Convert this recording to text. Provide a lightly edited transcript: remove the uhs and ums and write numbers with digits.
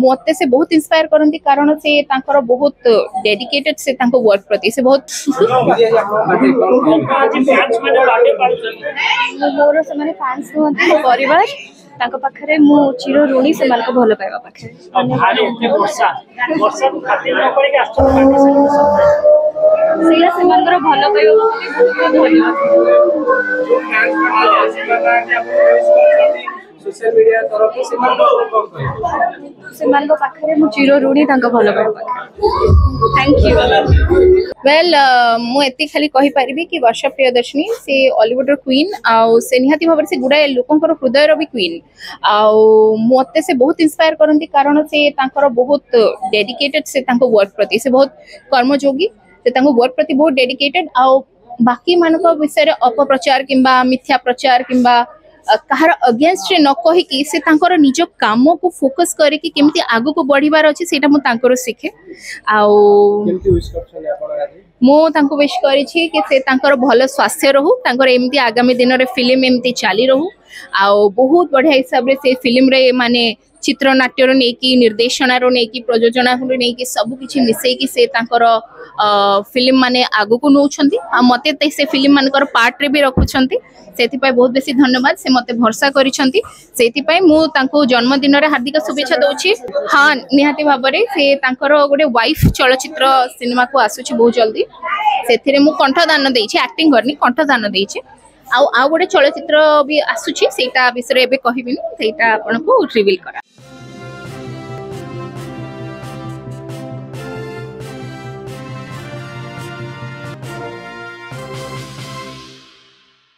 मते से बहुत इंस्पायर करती कारण से तांकर बहुत डेडिकेटेड से तांको वर्क प्रति से बहुत मोर से माने फैंस होती परिवार तांको पाखरे मु चिर ऋणी से मानको भलो पाइबा पाखरे भारी एते वर्षा वर्षा खातिर न पड़े के सेला से मानकर भलो पाइबा बहुत धन्यवाद जो फैंस माने आशीर्वाद आके आप सोशल मीडिया तरफ से मानको पाखरे मु चिर ऋणी तांको भलो पाइबा थैंक यू वेल मु एति खाली कहि परिबी कि वर्षा प्रियदर्शनी से हॉलीवुड क्वीन आउ से निहाती भाव से गुडा लोकंकर हृदय भी क्वीन आउ मते से बहुत इंस्पायर करती कारण से तांकर बहुत डेडिकेटेड से तांको वर्क प्रति से बहुत कर्मयोगी से तांको वर्क प्रति बहुत डेडिकेटेड आउ बाकी मानक विषय अपप्रचार किंबा मिथ्या प्रचार किंबा कहार अगेंस्ट न कहि कि से तांकर निज काम को फोकस करे कि केमती आगु को बढ़िबार अछि सेटा मु तांकर सिखे आउ केमती विश करछन आपण आज मु तांको विश करि छी कि से तांकर भलो स्वास्थ्य रहू तांकर एमती आगामी दिन रे फिल्म एमती चाली रहू आउ बहुत बढ़िया हिसाब रे से फिल्म रे माने चित्रनाट्य रो नै कि निर्देशना रो नै कि प्रयोजना रो नै कि सब किछि मिसै कि से तांकर फिल्म माने आगु को नौछंती आ मते ते से फिल्म मानकर पार्ट रे भी रखुछंती सेति पाई बहुत बेसी धन्यवाद से मते भरसा करिसंती सेति पाई मु तांको जन्मदिन रे हार्दिक शुभेच्छा दउछि हां निहाती भाबरे से तांकर गोटे वाइफ चलचित्र सिनेमा को आसुछि बहुत जल्दी सेथिरे मु कंठदान देइछि एक्टिंग करनी कंठदान देइछि आ गोटे चलचित्र भी आसुछि सेटा विषय एबे कहिबिनी सेटा आपन को रिवील करा।